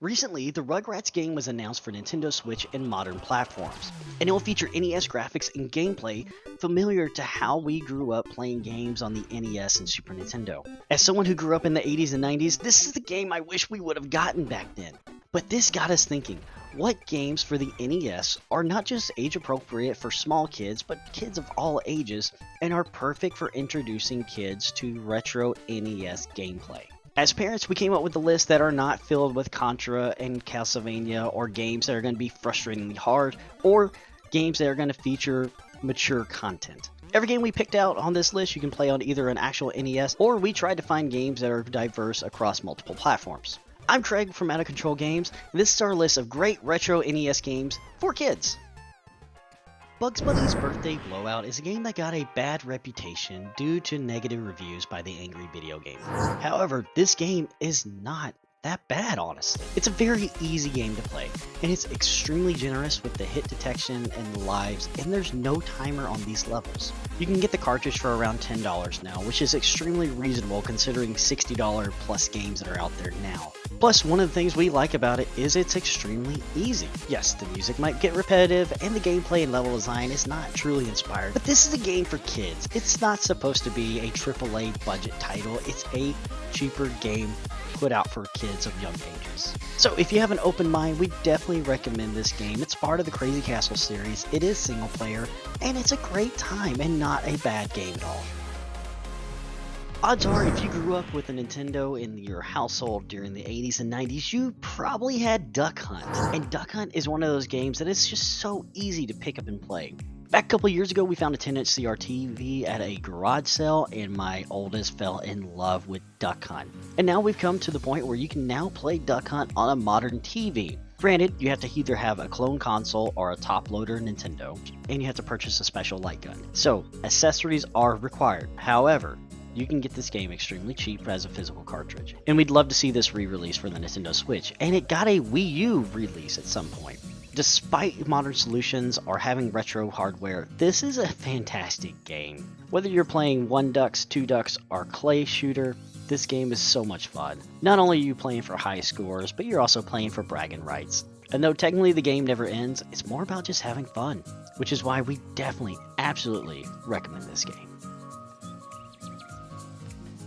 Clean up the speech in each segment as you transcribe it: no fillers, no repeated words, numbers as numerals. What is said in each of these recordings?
Recently, the Rugrats game was announced for Nintendo Switch and modern platforms, and it will feature NES graphics and gameplay familiar to how we grew up playing games on the NES and Super Nintendo. As someone who grew up in the 80s and 90s, this is the game I wish we would have gotten back then. But this got us thinking, what games for the NES are not just age appropriate for small kids, but kids of all ages, and are perfect for introducing kids to retro NES gameplay? As parents, we came up with a list that are not filled with Contra and Castlevania or games that are going to be frustratingly hard or games that are going to feature mature content. Every game we picked out on this list you can play on either an actual NES or we tried to find games that are diverse across multiple platforms. I'm Craig from Out of Control Games, and this is our list of great retro NES games for kids. Bugs Bunny's Birthday Blowout is a game that got a bad reputation due to negative reviews by the angry video gamer. However, this game is not that bad, honestly. It's a very easy game to play, and it's extremely generous with the hit detection and the lives, and there's no timer on these levels. You can get the cartridge for around $10 now, which is extremely reasonable considering $60 plus games that are out there now. Plus, one of the things we like about it is it's extremely easy. Yes, the music might get repetitive, and the gameplay and level design is not truly inspired, but this is a game for kids. It's not supposed to be a AAA budget title, it's a cheaper game put out for kids of young ages. So if you have an open mind, we definitely recommend this game. It's part of the Crazy Castle series, it is single player, and it's a great time and not a bad game at all. Odds are, if you grew up with a Nintendo in your household during the 80s and 90s, you probably had Duck Hunt. And Duck Hunt is one of those games that is just so easy to pick up and play. Back a couple years ago, we found a 10-inch CRT TV at a garage sale, and my oldest fell in love with Duck Hunt. And now we've come to the point where you can now play Duck Hunt on a modern TV. Granted, you have to either have a clone console or a top-loader Nintendo, and you have to purchase a special light gun. So, accessories are required. However, you can get this game extremely cheap as a physical cartridge. And we'd love to see this re-release for the Nintendo Switch, and it got a Wii U release at some point. Despite modern solutions or having retro hardware, this is a fantastic game. Whether you're playing 1 Ducks, 2 Ducks, or Clay Shooter, this game is so much fun. Not only are you playing for high scores, but you're also playing for bragging rights. And though technically the game never ends, it's more about just having fun, which is why we definitely, absolutely recommend this game.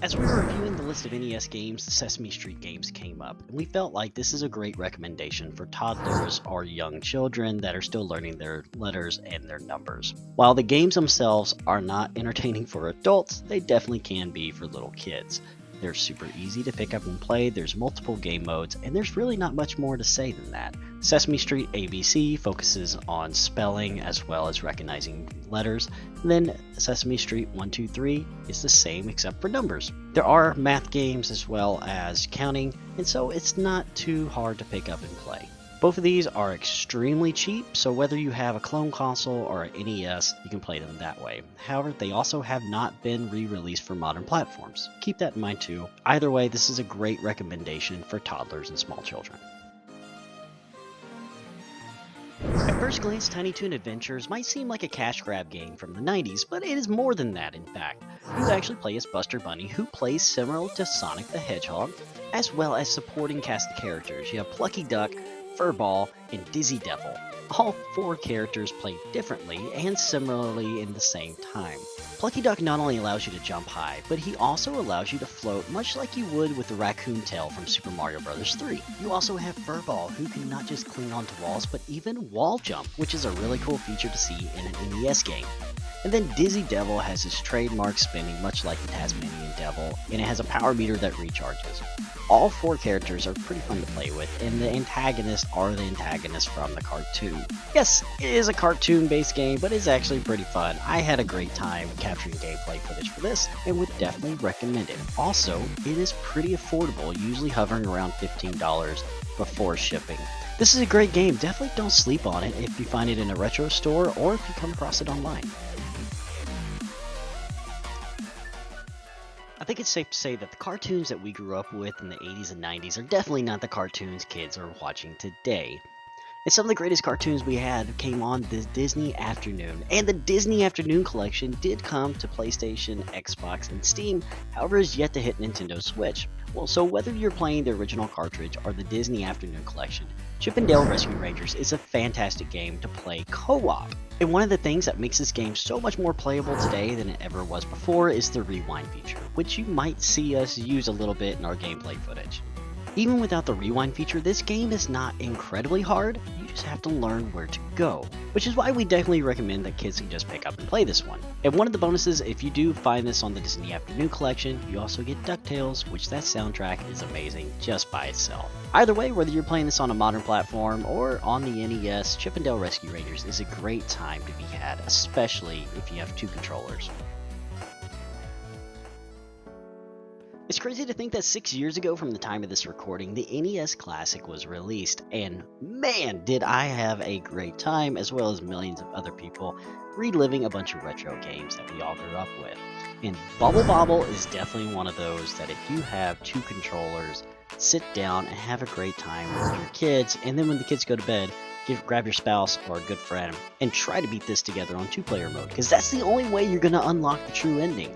As we were reviewing the list of NES games, the Sesame Street games came up, and we felt like this is a great recommendation for toddlers or young children that are still learning their letters and their numbers. While the games themselves are not entertaining for adults, they definitely can be for little kids. They're super easy to pick up and play, there's multiple game modes, and there's really not much more to say than that. Sesame Street ABC focuses on spelling as well as recognizing letters, and then Sesame Street 123 is the same except for numbers. There are math games as well as counting, and so it's not too hard to pick up and play. Both of these are extremely cheap, so whether you have a clone console or an NES, you can play them that way. However, they also have not been re-released for modern platforms. Keep that in mind too. Either way, this is a great recommendation for toddlers and small children. At first glance, Tiny Toon Adventures might seem like a cash grab game from the 90s, but it is more than that in fact. You actually play as Buster Bunny, who plays similar to Sonic the Hedgehog, as well as supporting cast of characters. You have Plucky Duck, Furball, and Dizzy Devil. All 4 characters play differently and similarly in the same time. Plucky Duck not only allows you to jump high, but he also allows you to float much like you would with the raccoon tail from Super Mario Bros. 3. You also have Furball, who can not just cling onto walls, but even wall jump, which is a really cool feature to see in an NES game. And then Dizzy Devil has his trademark spinning much like the Tasmanian Devil, and it has a power meter that recharges. All 4 characters are pretty fun to play with, and the antagonists are the antagonists from the cartoon. Yes, it is a cartoon-based game, but it's actually pretty fun. I had a great time capturing gameplay footage for this, and would definitely recommend it. Also, it is pretty affordable, usually hovering around $15 before shipping. This is a great game, definitely don't sleep on it if you find it in a retro store or if you come across it online. I think it's safe to say that the cartoons that we grew up with in the 80s and 90s are definitely not the cartoons kids are watching today. And some of the greatest cartoons we had came on this Disney Afternoon, and the Disney Afternoon collection did come to PlayStation, Xbox, and Steam, however is yet to hit Nintendo Switch. Well, so whether you're playing the original cartridge or the Disney Afternoon collection, Chip 'n Dale Rescue Rangers is a fantastic game to play co-op. And one of the things that makes this game so much more playable today than it ever was before is the rewind feature, which you might see us use a little bit in our gameplay footage. Even without the rewind feature, this game is not incredibly hard, you just have to learn where to go, which is why we definitely recommend that kids can just pick up and play this one. And one of the bonuses, if you do find this on the Disney Afternoon collection, you also get DuckTales, which that soundtrack is amazing just by itself. Either way, whether you're playing this on a modern platform or on the NES, Chip 'n Dale Rescue Rangers is a great time to be had, especially if you have two controllers. It's crazy to think that 6 years ago from the time of this recording, the NES Classic was released, and man, did I have a great time, as well as millions of other people, reliving a bunch of retro games that we all grew up with. And Bubble Bobble is definitely one of those that if you have two controllers, sit down and have a great time with your kids, and then when the kids go to bed, grab your spouse or a good friend, and try to beat this together on two-player mode, because that's the only way you're going to unlock the true ending.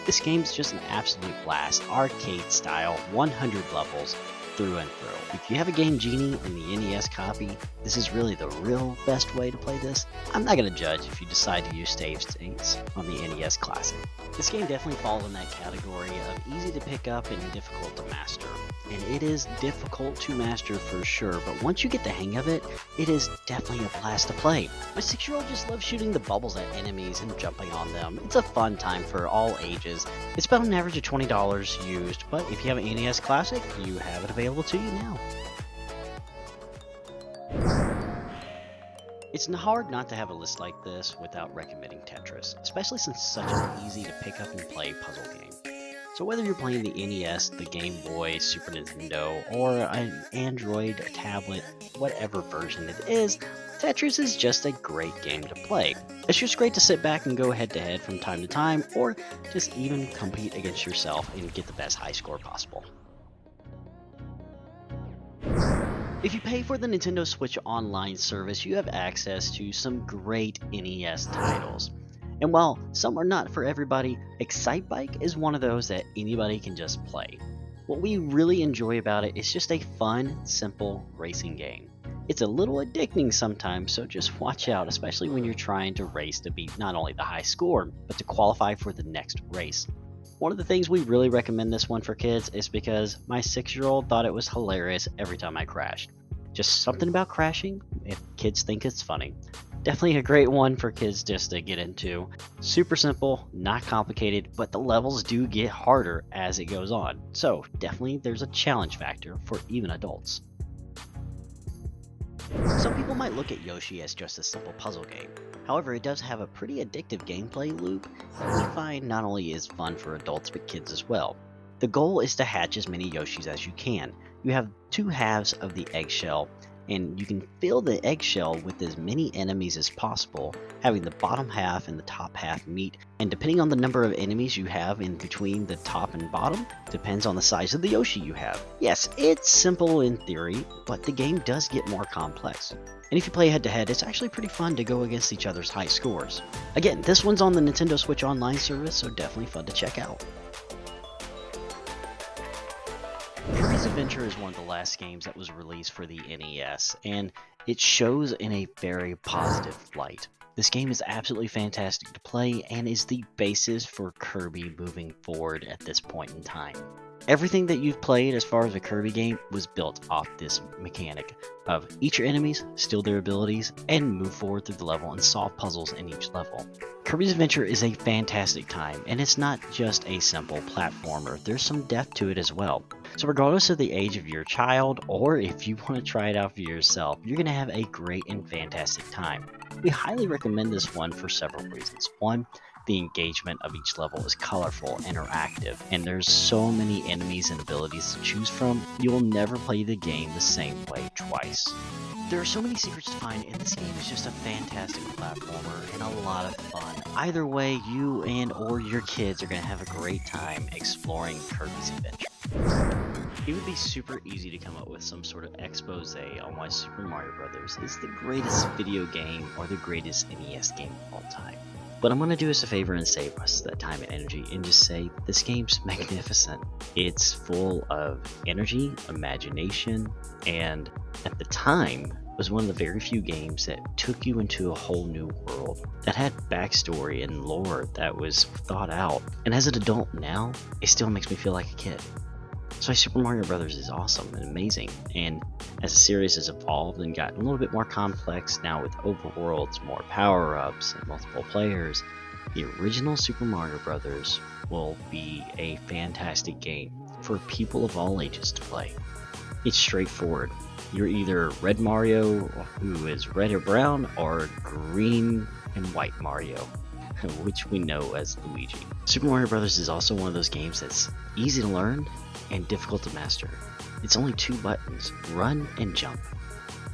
This game's just an absolute blast, arcade style, 100 levels through and through. If you have a Game Genie in the NES copy, this is really the real best way to play this. I'm not going to judge if you decide to use save states on the NES Classic. This game definitely falls in that category of easy to pick up and difficult to master. And it is difficult to master for sure, but once you get the hang of it, it is definitely a blast to play. My 6-year-old just loves shooting the bubbles at enemies and jumping on them. It's a fun time for all ages. It's about an average of $20 used, but if you have an NES Classic, you have it available to you now. It's hard not to have a list like this without recommending Tetris, especially since it's such an easy to pick up and play puzzle game. So whether you're playing the NES, the Game Boy, Super Nintendo, or an Android, a tablet, whatever version it is, Tetris is just a great game to play. It's just great to sit back and go head to head from time to time, or just even compete against yourself and get the best high score possible. If you pay for the Nintendo Switch Online service, you have access to some great NES titles. And while some are not for everybody, Excitebike is one of those that anybody can just play. What we really enjoy about it is just a fun, simple racing game. It's a little addicting sometimes, so just watch out, especially when you're trying to race to beat not only the high score, but to qualify for the next race. One of the things we really recommend this one for kids is because my 6-year-old thought it was hilarious every time I crashed. Just something about crashing, if kids think it's funny. Definitely a great one for kids just to get into. Super simple, not complicated, but the levels do get harder as it goes on. So definitely there's a challenge factor for even adults. Some people might look at Yoshi as just a simple puzzle game. However, it does have a pretty addictive gameplay loop that we find not only is fun for adults but kids as well. The goal is to hatch as many Yoshis as you can. You have two halves of the eggshell, and you can fill the eggshell with as many enemies as possible, having the bottom half and the top half meet, and depending on the number of enemies you have in between the top and bottom, depends on the size of the Yoshi you have. Yes, it's simple in theory, but the game does get more complex. And if you play head-to-head, it's actually pretty fun to go against each other's high scores. Again, this one's on the Nintendo Switch Online service, so definitely fun to check out. Kirby's Adventure is one of the last games that was released for the NES, and it shows in a very positive light. This game is absolutely fantastic to play and is the basis for Kirby moving forward at this point in time. Everything that you've played as far as a Kirby game was built off this mechanic of eat your enemies, steal their abilities, and move forward through the level and solve puzzles in each level. Kirby's Adventure is a fantastic time, and it's not just a simple platformer, there's some depth to it as well. So regardless of the age of your child, or if you want to try it out for yourself, you're going to have a great and fantastic time. We highly recommend this one for several reasons. One, the engagement of each level is colorful, interactive, and there's so many enemies and abilities to choose from, you will never play the game the same way twice. There are so many secrets to find, and this game is just a fantastic platformer and a lot of fun. Either way, you and or your kids are going to have a great time exploring Kirby's Adventure. It would be super easy to come up with some sort of expose on why Super Mario Bros. Is the greatest video game or the greatest NES game of all time. But I'm going to do us a favor and save us that time and energy and just say this game's magnificent. It's full of energy, imagination, and at the time was one of the very few games that took you into a whole new world, that had backstory and lore that was thought out. And as an adult now, it still makes me feel like a kid. So Super Mario Bros. Is awesome and amazing, and as the series has evolved and gotten a little bit more complex now with overworlds, more power-ups, and multiple players, the original Super Mario Bros. Will be a fantastic game for people of all ages to play. It's straightforward. You're either Red Mario, who is red or brown, or green and white Mario, which we know as Luigi. Super Mario Bros. Is also one of those games that's easy to learn and difficult to master. It's only 2 buttons, run and jump.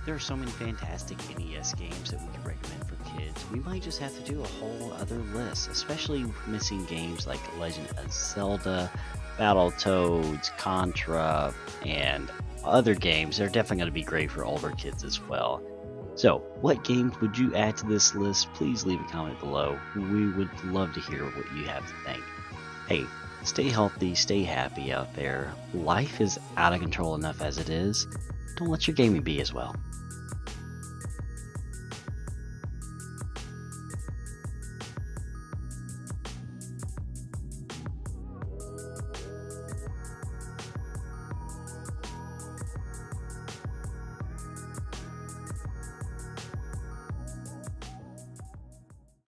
There are so many fantastic NES games that we could recommend for kids. We might just have to do a whole other list, especially missing games like Legend of Zelda, Battletoads, Contra, and other games. They're definitely going to be great for older kids as well. So, what games would you add to this list? Please leave a comment below. We would love to hear what you have to think. Hey, stay healthy, stay happy out there. Life is out of control enough as it is. Don't let your gaming be as well.